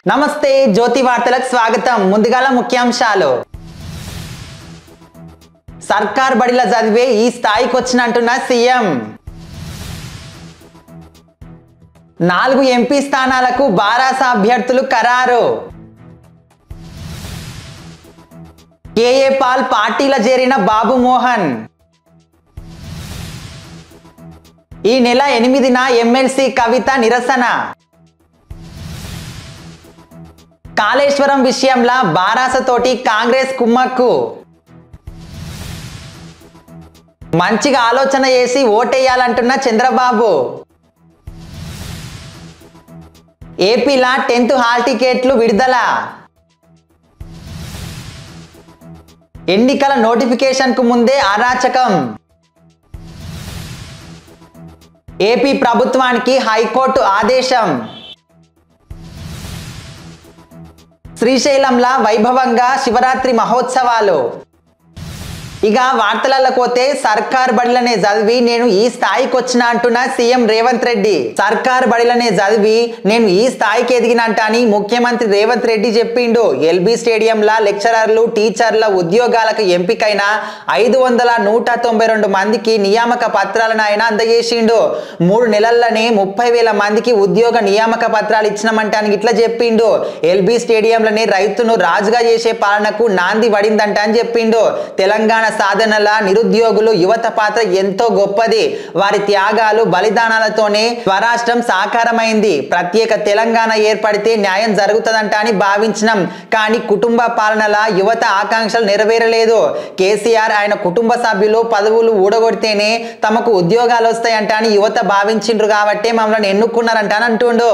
నమస్తే జ్యోతి వార్తలకు స్వాగతం. ముందుగాల ముఖ్యాంశాలు. సర్కార్ బడిల చదివే ఈ స్థాయికి వచ్చినంటున్న సీఎం. 4 ఎంపీ స్థానాలకు బారాస అభ్యర్థులు ఖరారు. కేఏ పాల్ పార్టీలో చేరిన బాబు మోహన్. ఈ నెల 8న ఎమ్మెల్సీ కవిత నిరసన. కాళేశ్వరం విషయంలో బారాసతోటి కాంగ్రెస్ కుమ్మక్కు. మంచిగా ఆలోచన చేసి ఓటేయాలంటున్న చంద్రబాబు. ఏపీలా 10th హాల్ టికెట్లు విడుదల. ఎన్నికల నోటిఫికేషన్ కు ముందే అరాచకం. ఏపీ ప్రభుత్వానికి హైకోర్టు ఆదేశం. శ్రీశైలంలా వైభవంగా శివరాత్రి మహోత్సవాలు. ఇక వార్తలలో పోతే సర్కార్ బడిలనే చదివి నేను ఈ స్థాయికి వచ్చిన అంటున్న సీఎం రేవంత్ రెడ్డి. సర్కార్ బడిలనే చదివి నేను ఈ స్థాయికి ఎదిగినంట అని ముఖ్యమంత్రి రేవంత్ రెడ్డి చెప్పిండు. ఎల్బీ స్టేడియంలా లెక్చరర్లు టీచర్ల ఉద్యోగాలకు ఎంపికైన 592 మందికి నియామక పత్రాలను ఆయన అందజేసిండు. 3 నెలల్లోనే 30,000 మందికి ఉద్యోగ నియామక పత్రాలు ఇచ్చినామంటానికి ఇట్లా చెప్పిండు. ఎల్బీ స్టేడియంలోనే రైతును రాజుగా చేసే పాలనకు నాంది పడిందంట అని చెప్పిండు. తెలంగాణ సాధనల నిరుద్యోగులు యువత పాత్ర ఎంతో గొప్పది. వారి త్యాగాలు బలిదానాలతోనే స్వరాష్ట్రం సాకారమైంది. ప్రత్యేక తెలంగాణ ఏర్పడితే న్యాయం జరుగుతుందంట అని భావించినాం. కానీ కుటుంబ పాలనల యువత ఆకాంక్షలు నెరవేరలేదు. కేసీఆర్ ఆయన కుటుంబ సభ్యులు పదవులు ఊడగొడితేనే తమకు ఉద్యోగాలు వస్తాయంట అని యువత భావించిండ్రు కాబట్టి మమ్మల్ని ఎన్నుకున్నారంట అని అంటుండు.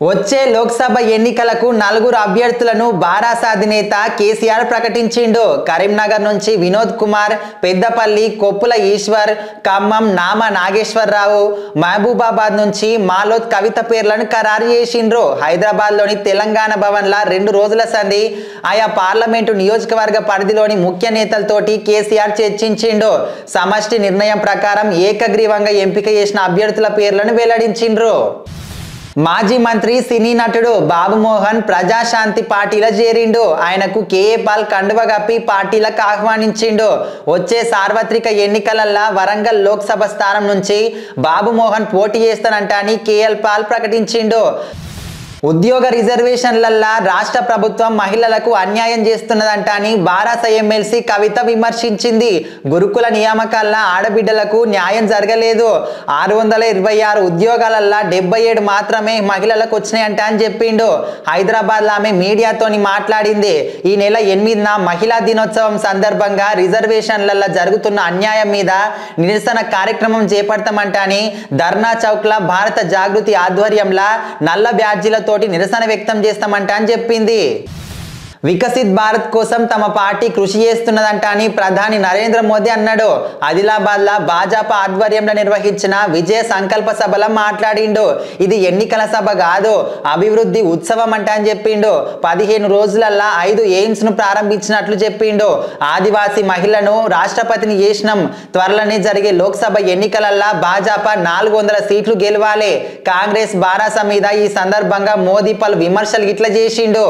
వచ్చే లోక్సభ ఎన్నికలకు 4 అభ్యర్థులను బారాస అధినేత కేసీఆర్ ప్రకటించిండు. కరీంనగర్ నుంచి వినోద్ కుమార్, పెద్దపల్లి కొప్పుల ఈశ్వర్, ఖమ్మం నామ నాగేశ్వరరావు, మహబూబాబాద్ నుంచి మాలోత్ కవిత పేర్లను ఖరారు చేసిండ్రు. హైదరాబాద్లోని తెలంగాణ భవన్లో 2 రోజుల సంధి ఆయా పార్లమెంటు నియోజకవర్గ పరిధిలోని ముఖ్య నేతలతోటి కేసీఆర్ చర్చించిండు. సమష్టి నిర్ణయం ప్రకారం ఏకగ్రీవంగా ఎంపిక చేసిన అభ్యర్థుల పేర్లను వెల్లడించిండ్రు. మాజీ మంత్రి సినీ నటుడు బాబు మోహన్ ప్రజాశాంతి పార్టీలో చేరిండు. ఆయనకు కేఏ పాల్ కండువ కప్పి పార్టీలకు ఆహ్వానించిండు. వచ్చే సార్వత్రిక ఎన్నికలల్లో వరంగల్ లోక్సభ స్థానం నుంచి బాబు మోహన్ పోటీ చేస్తానంట అని కేఎల్ పాల్ ప్రకటించిండు. ఉద్యోగ రిజర్వేషన్లల్లా రాష్ట్ర ప్రభుత్వం మహిళలకు అన్యాయం చేస్తున్నదంట అని బారాస ఎమ్మెల్సీ కవిత విమర్శించింది. గురుకుల నియామకాల్లో ఆడబిడ్డలకు న్యాయం జరగలేదు. 626 ఉద్యోగాలల్లా 77 మాత్రమే మహిళలకు వచ్చినాయంట అని చెప్పిండు. హైదరాబాద్లో ఆమె మీడియాతోని మాట్లాడింది. ఈ నెల 8న మహిళా దినోత్సవం సందర్భంగా రిజర్వేషన్లల్లో జరుగుతున్న అన్యాయం మీద నిరసన కార్యక్రమం చేపడతామంట అని ధర్నా చౌక్ల భారత జాగృతి ఆధ్వర్యంలో నల్ల బ్యాడ్జీల తోటి నిరసన వ్యక్తం చేస్తామంట అని చెప్పింది. వికసిత్ భారత్ కోసం తమ పార్టీ కృషి చేస్తున్నదంట అని ప్రధాని నరేంద్ర మోదీ అన్నాడు. ఆదిలాబాద్లో భాజపా ఆధ్వర్యంలో నిర్వహించిన విజయ సంకల్ప సభలో మాట్లాడిండు. ఇది ఎన్నికల సభ కాదు, అభివృద్ధి ఉత్సవం అంట అని చెప్పిండు. 15 రోజులల్లా 5 ఎయిమ్స్ను ప్రారంభించినట్లు చెప్పిండు. ఆదివాసీ మహిళను రాష్ట్రపతిని చేసినాం. త్వరలోనే జరిగే లోక్సభ ఎన్నికలల్లా భాజపా 400 సీట్లు గెలవాలి. కాంగ్రెస్ బారాస మీద ఈ సందర్భంగా మోదీ పలు విమర్శలు ఇట్లా చేసిండు.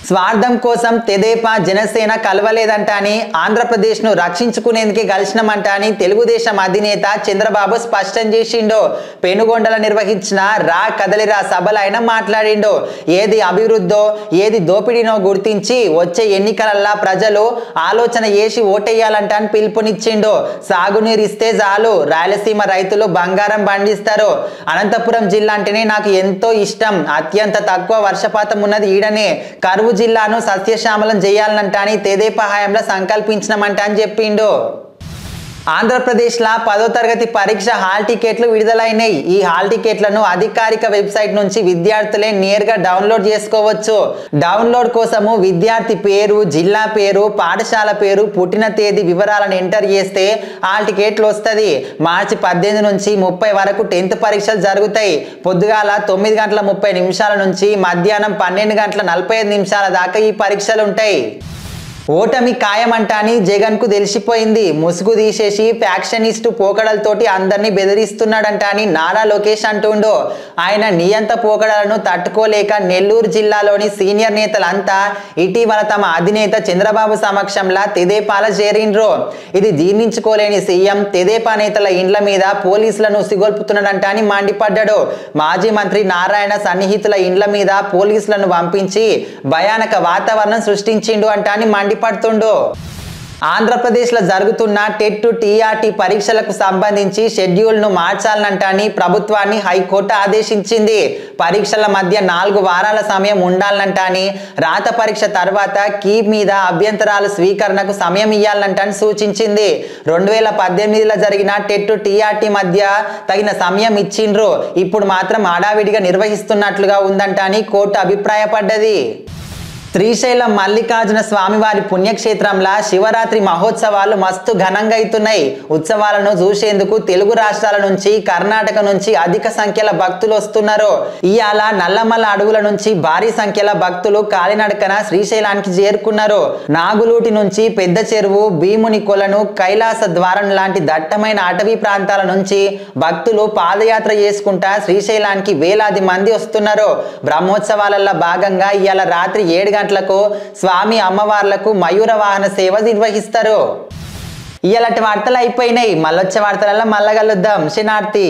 స్వార్థం కోసం తెదేపా జనసేన కలవలేదంట అని ఆంధ్రప్రదేశ్ను రక్షించుకునేందుకే కలిసినామంట అని తెలుగుదేశం అధినేత చంద్రబాబు స్పష్టం చేసిండు. పెనుగొండల నిర్వహించిన రా కదలిరా సభలో ఆయన మాట్లాడిండు. ఏది అభివృద్ధో ఏది దోపిడీనో గుర్తించి వచ్చే ఎన్నికలల్లా ప్రజలు ఆలోచన చేసి ఓటేయాలంట అని పిలుపునిచ్చిండు. సాగునీరు ఇస్తే చాలు, రాయలసీమ రైతులు బంగారం పండిస్తారు. అనంతపురం జిల్లా అంటేనే నాకు ఎంతో ఇష్టం. అత్యంత తక్కువ వర్షపాతం ఉన్నది ఈడనే. కరువు జిల్లాను సస్యశ్యామలం చేయాలంట అని తెదేపా హయాంలో సంకల్పించినామంట అని చెప్పిండు. ఆంధ్రప్రదేశ్లో 10వ తరగతి పరీక్ష హాల్ టికెట్లు విడుదలైనాయి. ఈ హాల్ టికెట్లను అధికారిక వెబ్సైట్ నుంచి విద్యార్థులే నేరుగా డౌన్లోడ్ చేసుకోవచ్చు. డౌన్లోడ్ కోసము విద్యార్థి పేరు, జిల్లా పేరు, పాఠశాల పేరు, పుట్టిన తేదీ వివరాలను ఎంటర్ చేస్తే హాల్ టికెట్లు వస్తుంది. మార్చి 18 నుంచి 30 వరకు 10th పరీక్షలు జరుగుతాయి. పొద్దుగాల 9:30 నుంచి మధ్యాహ్నం 12:45 దాకా ఈ పరీక్షలు ఉంటాయి. ఓటమి ఖాయమంటాని జగన్ కు తెలిసిపోయింది. ముసుగు తీసేసి ఫ్యాక్షనిస్టు పోకడలతోటి అందరినీ బెదిరిస్తున్నాడంట అని నారా లోకేష్ అంటుండో. ఆయన నియంత పోకడలను తట్టుకోలేక నెల్లూరు జిల్లాలోని సీనియర్ నేతలంతా ఇటీవల తమ అధినేత చంద్రబాబు సమక్షంలో తెదేపాల చేరిండ్రు. ఇది జీర్ణించుకోలేని సీఎం తెదేపా నేతల ఇండ్ల మీద పోలీసులను ఉసిగొల్పుతున్నాడంట అని మండిపడ్డాడు. మాజీ మంత్రి నారాయణ సన్నిహితుల ఇండ్ల మీద పోలీసులను పంపించి భయానక వాతావరణం సృష్టించిండు అంట అని మండిపడుతుండు. ఆంధ్రప్రదేశ్లో జరుగుతున్న టెట్ టీఆర్టీ పరీక్షలకు సంబంధించి షెడ్యూల్ను మార్చాలనంటని ప్రభుత్వాన్ని హైకోర్టు ఆదేశించింది. పరీక్షల మధ్య 4 వారాల సమయం ఉండాలనంటని, రాత పరీక్ష తర్వాత కీ మీద అభ్యంతరాల స్వీకరణకు సమయం ఇవ్వాలంటని సూచించింది. 2018లో జరిగిన టెట్ టీఆర్టీ మధ్య తగిన సమయం ఇచ్చిండ్రు. ఇప్పుడు మాత్రం హడావిడిగా నిర్వహిస్తున్నట్లుగా ఉందంటని కోర్టు అభిప్రాయపడ్డది. శ్రీశైలం మల్లికార్జున స్వామివారి పుణ్యక్షేత్రంలో శివరాత్రి మహోత్సవాలు మస్తు ఘనంగా అవుతున్నాయి. ఉత్సవాలను చూసేందుకు తెలుగు రాష్ట్రాల నుంచి, కర్ణాటక నుంచి అధిక సంఖ్యలో భక్తులు వస్తున్నారు. ఇవాళ నల్లమల్ల అడవుల నుంచి భారీ సంఖ్యలో భక్తులు కాలినడకన శ్రీశైలానికి చేరుకున్నారు. నాగులూటి నుంచి పెద్ద చెరువు, భీముని కొలను, కైలాస ద్వారం లాంటి దట్టమైన అటవీ ప్రాంతాల నుంచి భక్తులు పాదయాత్ర చేసుకుంటా శ్రీశైలానికి వేలాది మంది వస్తున్నారు. బ్రహ్మోత్సవాలలో భాగంగా ఇవాళ రాత్రి 7 గంటలకు స్వామి అమ్మవార్లకు మయూర వాహన సేవ నిర్వహిస్తారు. ఇలాంటి వార్తలు అయిపోయినాయి. మళ్ళొచ్చే వార్తలలో మళ్ళా కలుద్దాం. శనార్థి.